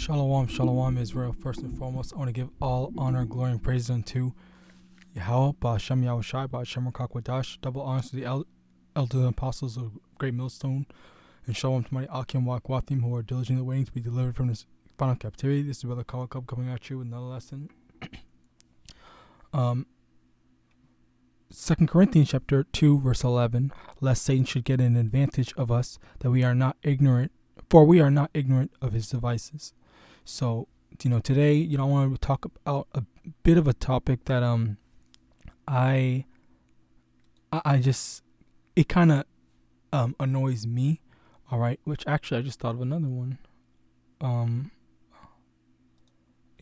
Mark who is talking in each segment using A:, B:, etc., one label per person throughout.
A: Shalom, shalom, Israel. First and foremost, I want to give all honor, glory, and praise unto YAHAWAH, YAHAWASHI, double honors to the elders and apostles of Great Millstone, and shalom to my Akim Wakwathim who are diligently waiting to be delivered from this final captivity. This is Brother Kawakub coming at you with another lesson. 2 Corinthians chapter 2, verse 11, lest Satan should get an advantage of us, that we are not ignorant, for we are not ignorant of his devices. So, today, I want to talk about a bit of a topic that, I just, it kind of, annoys me, all right, which actually I just thought of another one.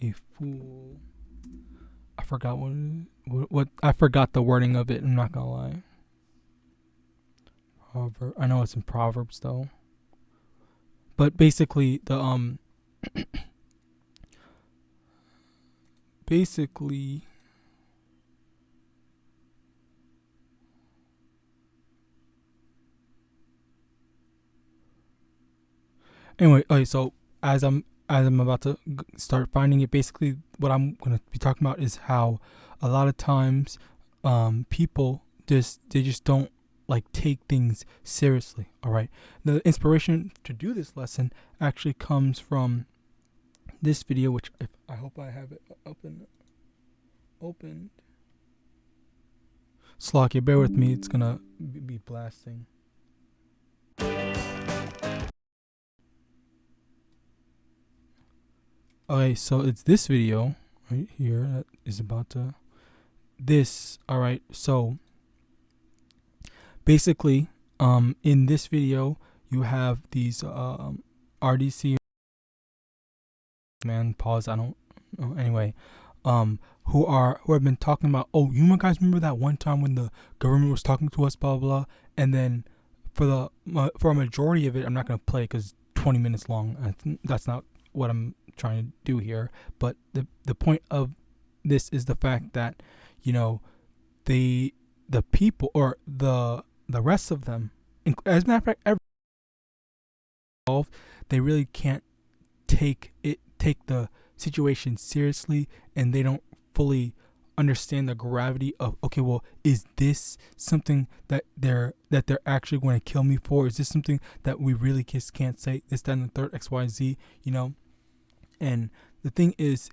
A: A fool. I forgot what I forgot the wording of it. I'm not gonna lie. I know it's in Proverbs though. But basically the anyway, okay, so as I'm about to start finding it, basically what I'm going to be talking about is how a lot of times people just don't like take things seriously. All right. The inspiration to do this lesson actually comes from this video, which I hope I have it opened. Slocky, bear with me. It's going to be blasting. Okay, so it's this video right here that is about to all right. So basically, in this video, you have these RDC man pause. I don't know. Anyway, who have been talking about, oh, you guys remember that one time when the government was talking to us, blah blah, and then for a majority of it, I'm not gonna play because 20 minutes long. That's not what I'm trying to do here, but the point of this is the fact that the people or the rest of them, as a matter of fact, every involved, they really can't take the situation seriously, and they don't fully understand the gravity of, okay, well, is this something that they're actually going to kill me for? Is this something that we really just can't say this, that, and the third, XYZ, And the thing is,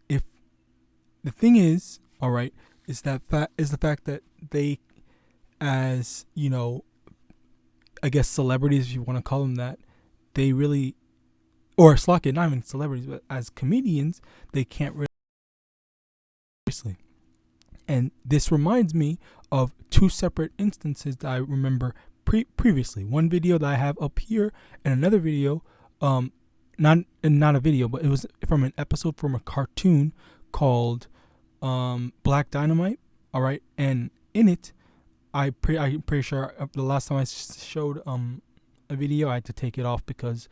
A: all right, is the fact that they, as I guess celebrities, if you want to call them that, they really, or slack it, not even celebrities, but as comedians, they can't really seriously. And this reminds me of two separate instances that I remember previously. One video that I have up here, and another video, not a video, but it was from an episode from a cartoon called Black Dynamite. All right, and in it, I'm pretty sure the last time I showed a video, I had to take it off because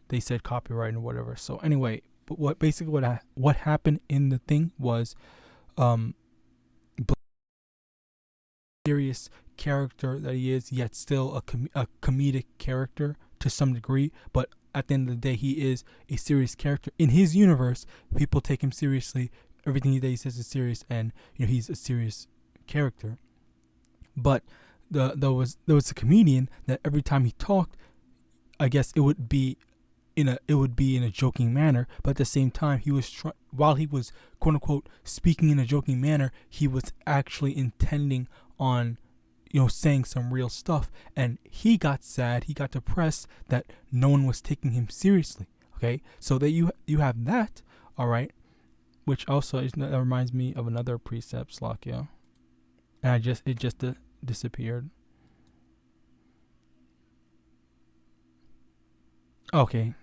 A: they said copyright or whatever. So anyway, but what happened in the thing was serious character that he is, yet still a comedic character to some degree, but at the end of the day, he is a serious character. In his universe, people take him seriously. Everything that he says is serious, and he's a serious character. But there was a comedian that every time he talked, I guess it would be in a joking manner, but at the same time, he was while he was quote unquote speaking in a joking manner, he was actually intending on saying some real stuff, and he got sad, he got depressed that no one was taking him seriously. Okay, so that you have that, all right, which also that reminds me of another precept, Slakia, and it just disappeared. Okay.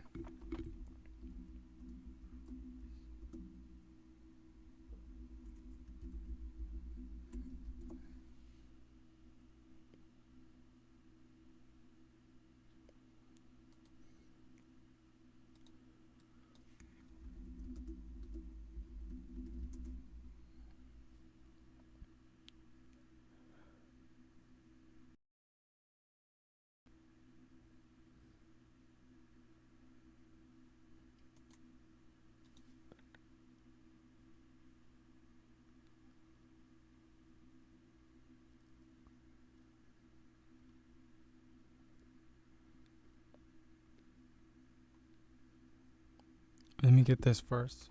A: Let me get this first.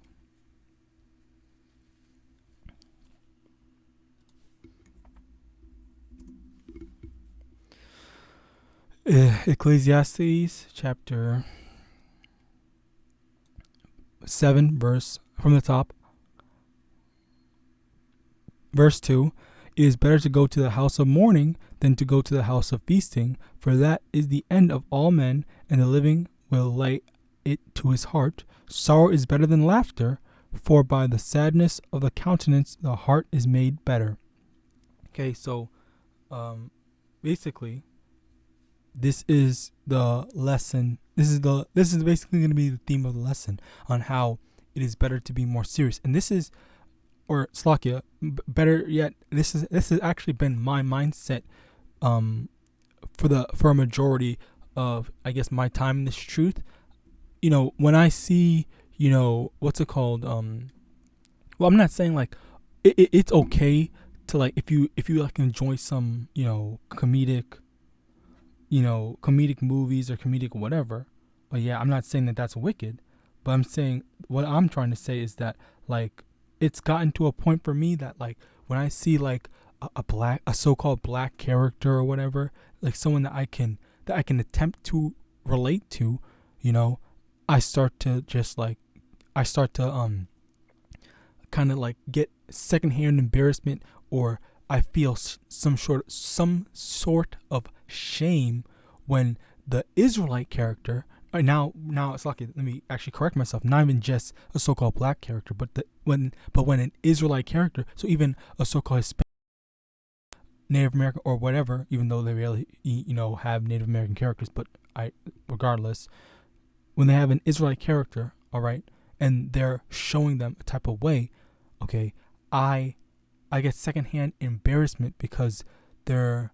A: Ecclesiastes chapter 7, verse from the top. Verse 2, it is better to go to the house of mourning than to go to the house of feasting, for that is the end of all men, and the living will lay it to his heart. Sorrow is better than laughter, for by the sadness of the countenance the heart is made better. Okay, so basically, this is the lesson. This is basically going to be the theme of the lesson on how it is better to be more serious. And this is, or Slakia, better yet, this has actually been my mindset for a majority of, I guess, my time in this truth. You know, when I see, you know, what's it called? Well, I'm not saying like it's okay to like if you like enjoy some, you know, comedic movies or comedic whatever. But yeah, I'm not saying that that's wicked, but I'm saying what I'm trying to say is that like it's gotten to a point for me that like when I see like a so-called black character or whatever, like someone that I can attempt to relate to, you know, I start to kind of like get secondhand embarrassment, or I feel some sort of shame when the Israelite character. Now it's lucky. Let me actually correct myself. Not even just a so-called black character, but when an Israelite character, so even a so-called Hispanic, Native American or whatever, even though they really have Native American characters, but regardless, when they have an Israelite character, all right, and they're showing them a type of way, okay, I get secondhand embarrassment because they're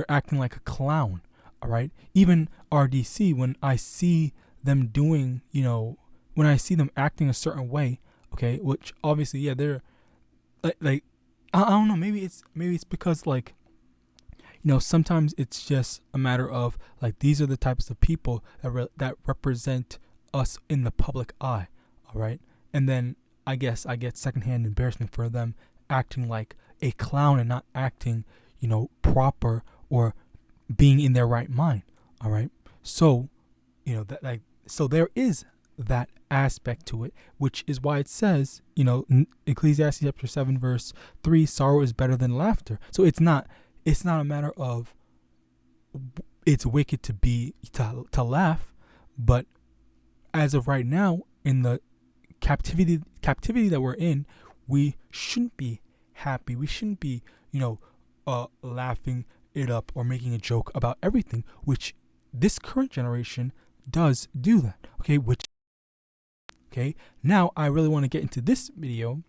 A: acting like a clown, all right. Even RDC, when I see them doing, when I see them acting a certain way, okay, which obviously, yeah, they're like I don't know, maybe it's because like, sometimes it's just a matter of like these are the types of people that represent us in the public eye, all right, and then I guess I get secondhand embarrassment for them acting like a clown and not acting, proper or being in their right mind. All right. So, so there is that aspect to it, which is why it says, Ecclesiastes chapter 7, verse 3, sorrow is better than laughter. So it's not a matter of it's wicked to laugh, but as of right now, in the captivity that we're in, we shouldn't be happy. We shouldn't be, laughing it up or making a joke about everything, which this current generation does do that. Okay, now I really want to get into this video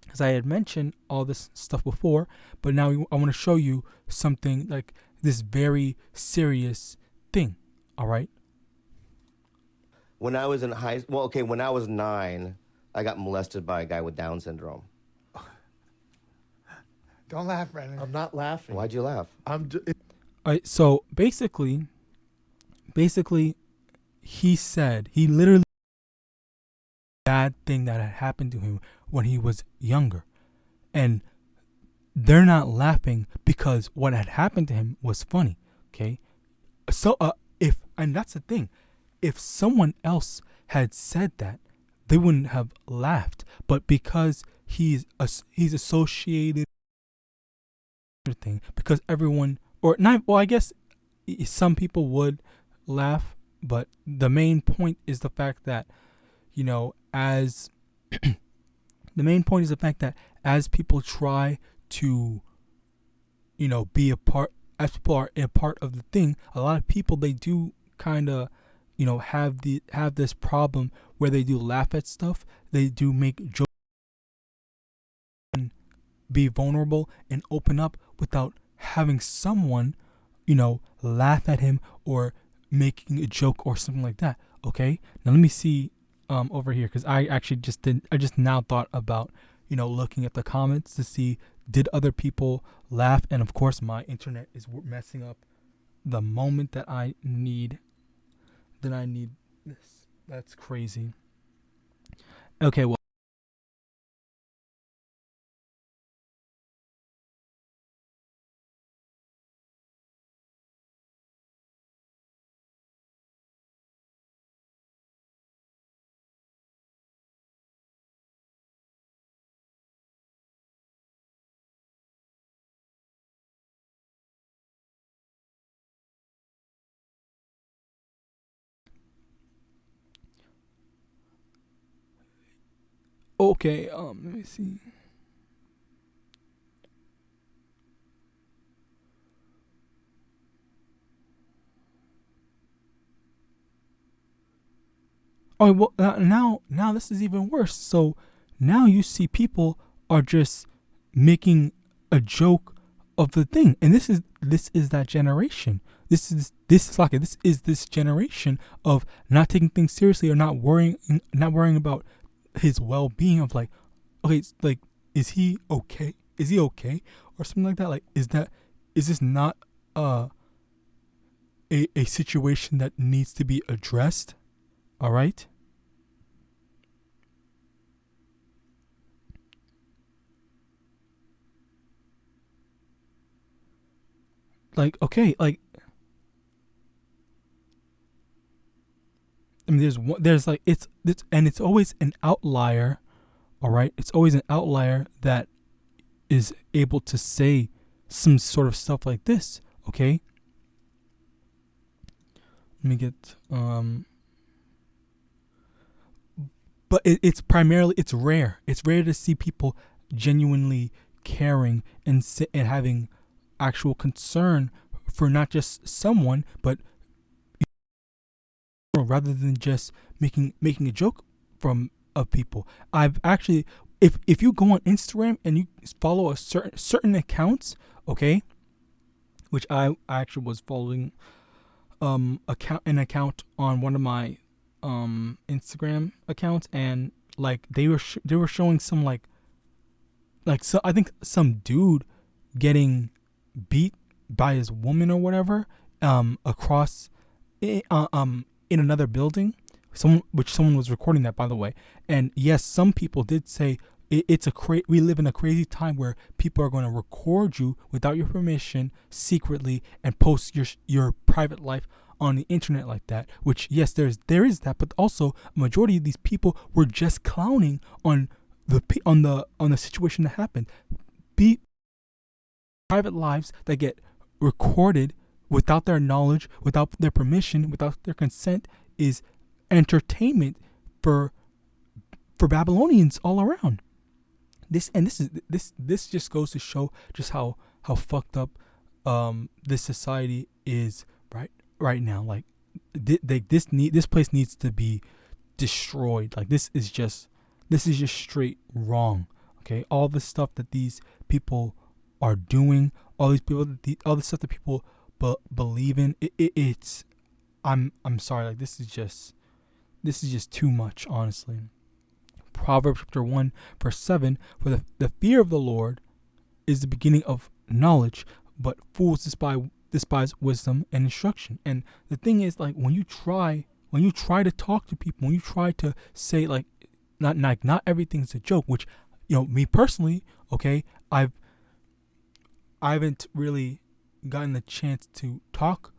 A: because I had mentioned all this stuff before, but now I want to show you something like this very serious thing. All right.
B: When I was in when I was 9, I got molested by a guy with Down syndrome.
C: Don't laugh, Brandon.
D: I'm not laughing.
B: Why'd you laugh?
A: All right, so basically, he literally bad thing that had happened to him when he was younger, and they're not laughing because what had happened to him was funny. Okay, so and that's the thing, if someone else had said that, they wouldn't have laughed, but because he's associated thing, because everyone or not, well, I guess some people would laugh, but the main point is the fact that as people try to be a part, as people are a part of the thing, a lot of people, they do kind of have this problem where they do laugh at stuff, they do make jokes, and be vulnerable and open up without having someone laugh at him or making a joke or something like that. Okay, now let me see over here, because I just now thought about looking at the comments to see did other people laugh, and of course my internet is messing up the moment that I need this. That's crazy. Okay, well. Okay, let me see. Oh well, now this is even worse. So now you see people are just making a joke of the thing, and this is that generation. This is generation of not taking things seriously or not worrying about his well being. Of like, okay, it's like, is he okay? Is he okay, or something like that? Like, is this not a situation that needs to be addressed? All right. Like, okay, like, I mean, there's like, it's always an outlier. All right, it's always an outlier that is able to say some sort of stuff like this. Okay, let me get but it's rare. It's rare to see people genuinely caring and having actual concern for not just someone, but rather than just making a joke of people. I've actually, if you go on Instagram and you follow a certain accounts, okay, which I actually was following an account on one of my Instagram accounts, and like they were showing some like so I think some dude getting beat by his woman or whatever across in another building. Someone was recording that, by the way. And yes, some people did say we live in a crazy time where people are going to record you without your permission secretly and post your private life on the internet like that. Which, yes, there is that, but also a majority of these people were just clowning on the situation that happened. Private lives that get recorded without their knowledge, without their permission, without their consent is entertainment for Babylonians all around. This just goes to show just how fucked up this society is right now. Like this place needs to be destroyed. Like this is just straight wrong. Okay, all the stuff that these people are doing, all the stuff that people believe in, it's I'm sorry, like this is just too much, honestly. Proverbs chapter 1 verse 7, for the fear of the Lord is the beginning of knowledge, but fools despise wisdom and instruction. And the thing is, like, when you try to talk to people, when you try to say like not everything's a joke, which, me personally, okay, I haven't really gotten the chance to talk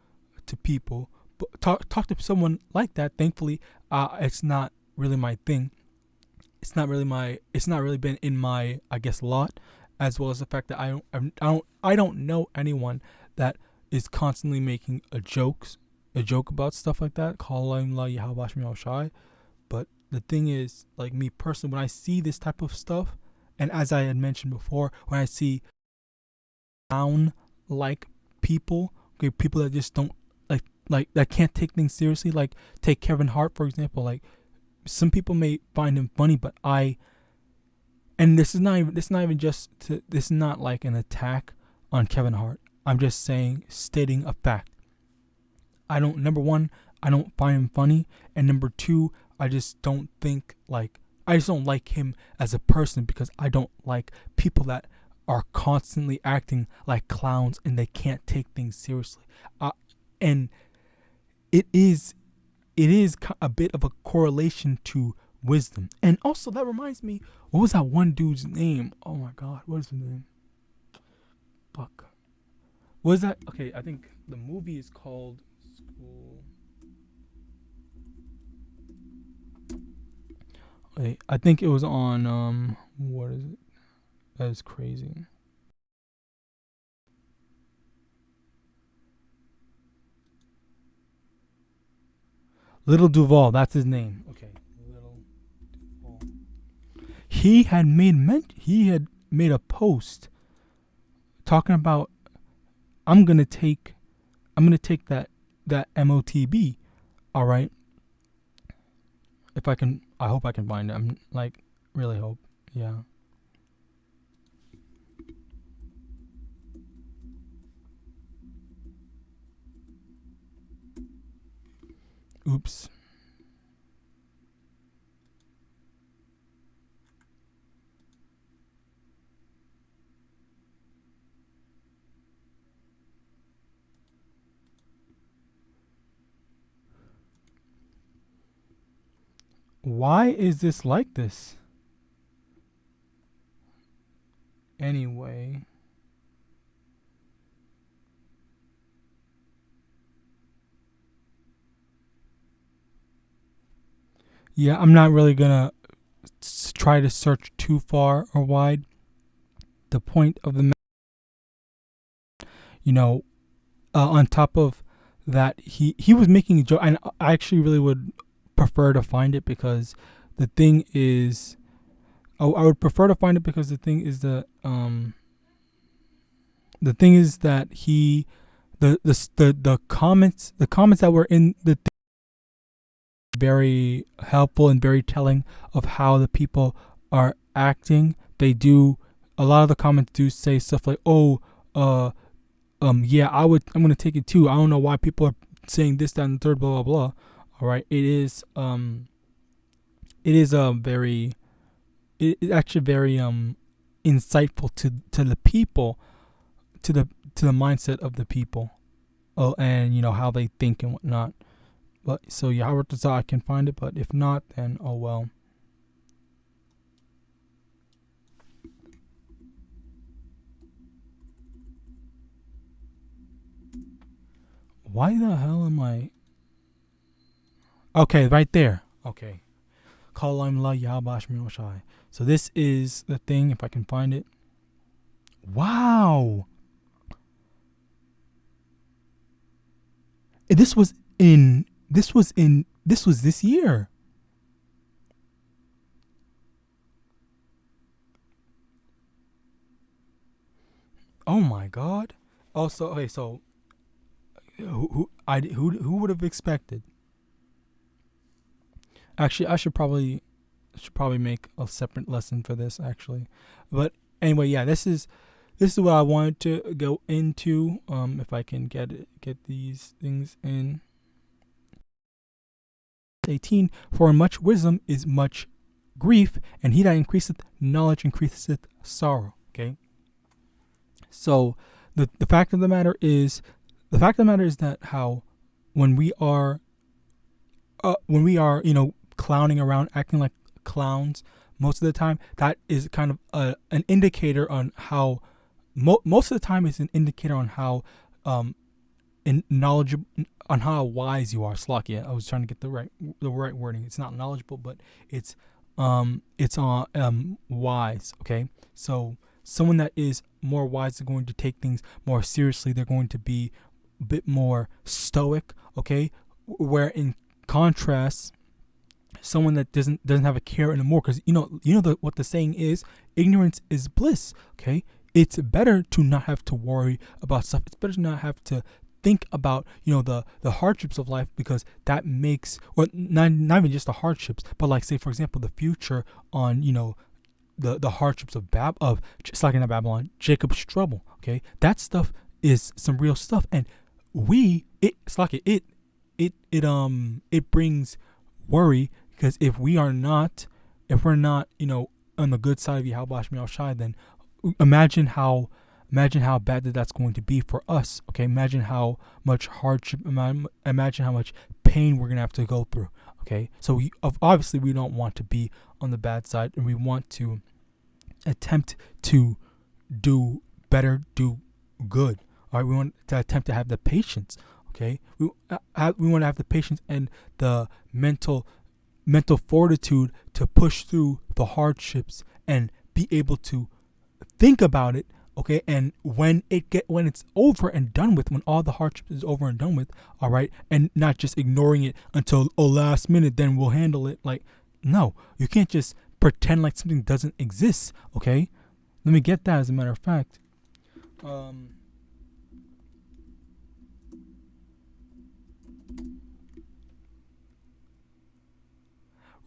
A: to people, but talk to someone like that. Thankfully, it's not really my thing. It's not really been in my, I guess, lot, as well as the fact that I don't know anyone that is constantly making a joke about stuff like that, calling la YAHAWASHI. But the thing is, like, me personally, when I see this type of stuff, and as I had mentioned before, when I see down like people, okay, people that just don't like that can't take things seriously, like take Kevin Hart for example. Like, some people may find him funny, but this is not like an attack on Kevin Hart. I'm just stating a fact. Number one, I don't find him funny, and number two, I just don't like him as a person, because I don't like people that are constantly acting like clowns and they can't take things seriously. And it is it is a bit of a correlation to wisdom. And also, that reminds me, what was that one dude's name? Oh my God, what is his name? Fuck. What is that? Okay, I think the movie is called School. Okay, I think it was on, what is it? That is crazy. Little Duval, that's his name. Okay, Little Duval. He had made a post talking about I'm gonna take that MOTB. All right. If I can, I hope I can find it. I'm like really hope. Yeah. Oops. Why is this like this? Anyway. Yeah, I'm not really gonna try to search too far or wide. The point of the, on top of that, he was making a joke, and I actually really would prefer to find it because the thing is, I would prefer to find it because the thing is that the comments that were in the thing very helpful and very telling of how the people are acting. They do, a lot of the comments do say stuff like, "Oh, yeah, I'm gonna take it too. I don't know why people are saying this, that, and the third, blah, blah, blah." All right, it's actually very insightful to the people, to the mindset of the people, and how they think and whatnot. But so Yahawadah, I can find it, but if not, then oh well. Why the hell am I? Okay, right there. Okay. So this is the thing, if I can find it. Wow. This was this year. Oh my God. Also, okay, so who would have expected? Actually, I should probably make a separate lesson for this actually. But anyway, yeah, this is what I wanted to go into. If I can get these things in. 18, for much wisdom is much grief, and he that increaseth knowledge increaseth sorrow. Okay. So the fact of the matter is that how when we are clowning around, acting like clowns most of the time, that is kind of an indicator on how most of the time it's an indicator on how knowledgeable, on how wise you are. Slakia, I was trying to get the right wording. It's not knowledgeable, but it's wise. Okay, so someone that is more wise is going to take things more seriously. They're going to be a bit more stoic. Okay, where in contrast, someone that doesn't have a care anymore, because what the saying is, ignorance is bliss. Okay, it's better to not have to worry about stuff. It's better to not have to think about the hardships of life, because that makes, or not even just the hardships, but like, say for example, the future on the hardships of just like in Babylon, Jacob's trouble. Okay, that stuff is some real stuff, and it brings worry, because if we're not on the good side of YAHAWASHI, then imagine how bad that's going to be for us. Okay, imagine how much hardship, imagine how much pain we're gonna have to go through. Okay, so obviously we don't want to be on the bad side, and we want to attempt to do better, do good. All right, we want to attempt to have the patience. Okay, we want to have the patience and the mental fortitude to push through the hardships and be able to think about it. Okay, and when it's over and done with, when all the hardships is over and done with, all right, and not just ignoring it until last minute, then we'll handle it. Like, no, you can't just pretend like something doesn't exist. Okay, let me get that as a matter of fact.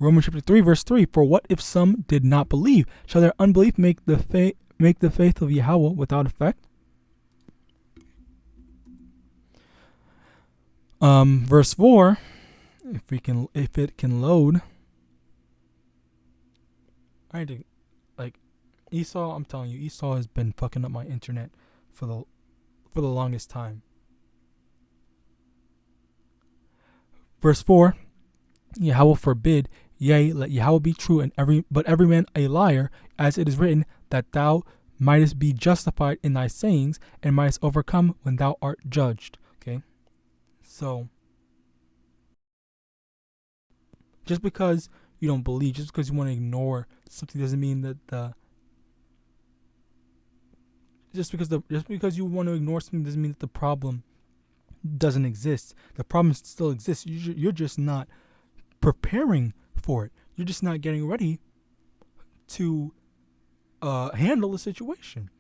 A: Romans chapter 3 verse 3, for what if some did not believe? Shall their unbelief make the faith of YAHAWAH without effect? Verse 4, if it can load. I had to, like, Esau, I'm telling you, Esau has been fucking up my internet for the longest time. Verse 4, YAHAWAH forbid, yea, let YAHAWAH be true, and every man a liar, as it is written, that thou mightest be justified in thy sayings, and mightest overcome when thou art judged. Okay, so just because you don't believe, just because you want to ignore something, doesn't mean that just because you want to ignore something doesn't mean that the problem doesn't exist. The problem still exists. You're just not preparing for it. You're just not getting ready to handle the situation,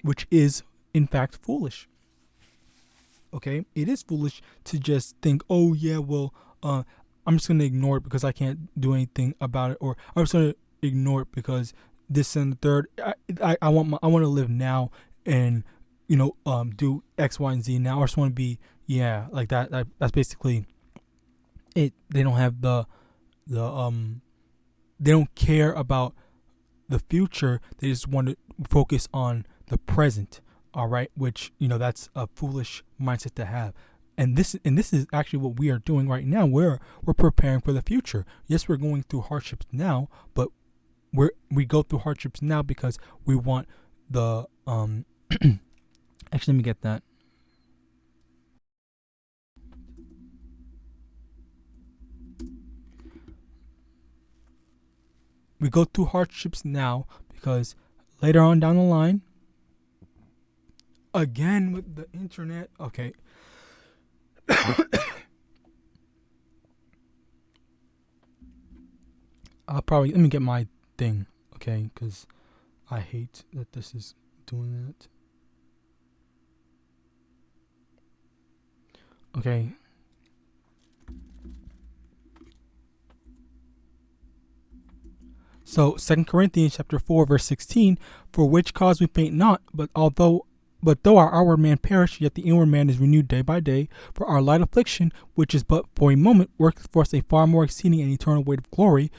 A: which is in fact foolish. Okay, it is foolish to just think, oh yeah, well, I'm just gonna ignore it because I can't do anything about it, or I'm just gonna ignore it because this and the third. I want to live now and do X, Y, and Z now. I just want to be like that. That's basically it. They don't have they don't care about the future. They just want to focus on the present. All right, which that's a foolish mindset to have. And this is actually what we are doing right now. We're preparing for the future. Yes, we're going through hardships now, but we go through hardships now because we want the actually, let me get that. We go through hardships now because later on down the line, again with the internet, okay. Let me get my thing, okay, because I hate that this is doing that. Okay. So 2 Corinthians chapter 4 verse 16, for which cause we faint not, but though our outward man perish, yet the inward man is renewed day by day. For our light affliction, which is but for a moment, worketh for us a far more exceeding and eternal weight of glory.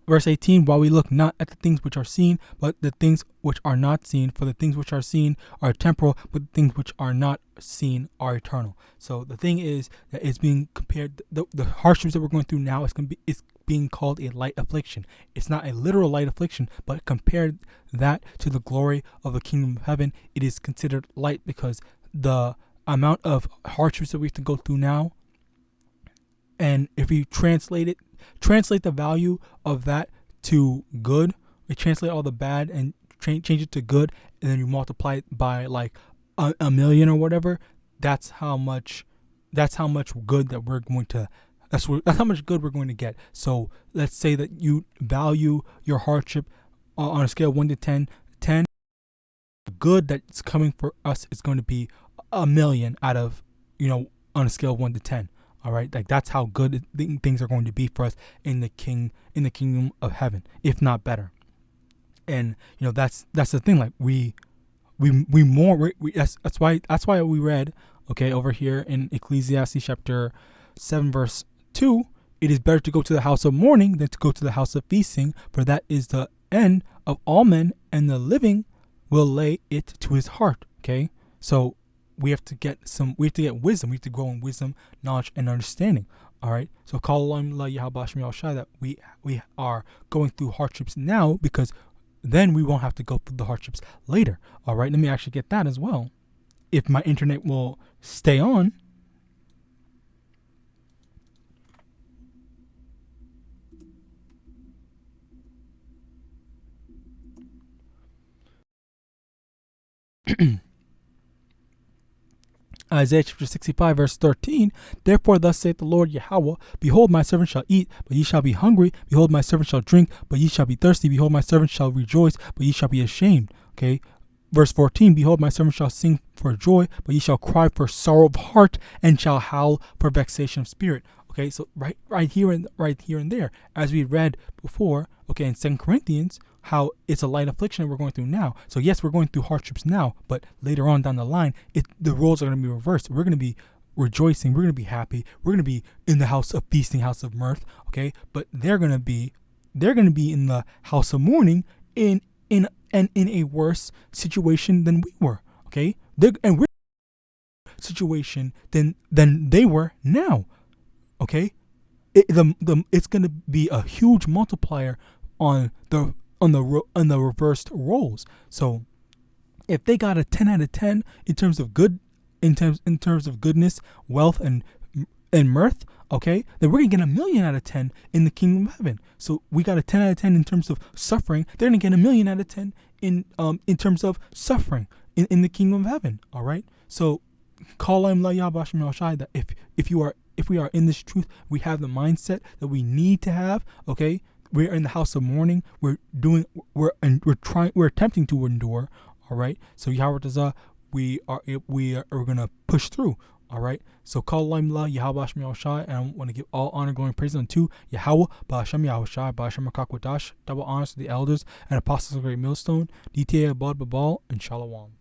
A: Verse 18, while we look not at the things which are seen, but the things which are not seen. For the things which are seen are temporal, but the things which are not seen are eternal. So the thing is that it's being compared, the hardships that we're going through now is being called a light affliction. It's not a literal light affliction, but compared that to the glory of the kingdom of heaven, it is considered light, because the amount of hardships that we have to go through now, and if you translate the value of that to good, we translate all the bad and change it to good, and then you multiply it by like a million or whatever. That's how much good that we're going to. That's how much good we're going to get. So let's say that you value your hardship on a scale of 1 to 10. 10, the good that's coming for us is going to be a million out of on a scale of 1 to 10. All right, like that's how good things are going to be for us in the kingdom of heaven, if not better. And that's the thing. Like we more. That's why we read over here in Ecclesiastes chapter 7 verse 2. It is better to go to the house of mourning than to go to the house of feasting, for that is the end of all men, and the living will lay it to his heart. Okay, so we have to get wisdom. We have to grow in wisdom, knowledge, and understanding. All right. So call on YAHAWASHI that we are going through hardships now, because then we won't have to go through the hardships later. All right. Let me actually get that as well, if my internet will stay on. Isaiah chapter 65 verse 13. Therefore thus saith the Lord Yahweh, behold, my servant shall eat, but ye shall be hungry. Behold, my servant shall drink, but ye shall be thirsty. Behold, my servant shall rejoice, but ye shall be ashamed. Okay. Verse 14, behold, my servant shall sing for joy, but ye shall cry for sorrow of heart, and shall howl for vexation of spirit. Okay, so right here and there, as we read before, okay, in 2 Corinthians, how it's a light affliction that we're going through now. So yes, we're going through hardships now, but later on down the line, the roles are going to be reversed. We're going to be rejoicing. We're going to be happy. We're going to be in the house of feasting, house of mirth. Okay, but they're going to be in the house of mourning, in a worse situation than we were. Okay, and we're in a situation than they were now. Okay, it's going to be a huge multiplier on the reversed roles. So if they got a 10 out of 10 in terms of goodness, wealth, and mirth, okay, then we're gonna get 1,000,000 out of 10 in the kingdom of heaven. So we got a 10 out of 10 in terms of suffering. They're gonna get 1,000,000 out of 10 in terms of suffering in the kingdom of heaven. All right. So call on YAHAWASHI that if we are in this truth, we have the mindset that we need to have. Okay. We're in the house of mourning. We're attempting to endure. All right. So Yahawadah, we are gonna push through. All right. So call YAHAWASHI, and I want to give all honor, glory, and praise unto Yahweh, Ba'ashem Yahawashi, Ba'ashem Kakwadah, double honors to the elders and apostles of the great millstone, DTA Abad Babal, and Shalom.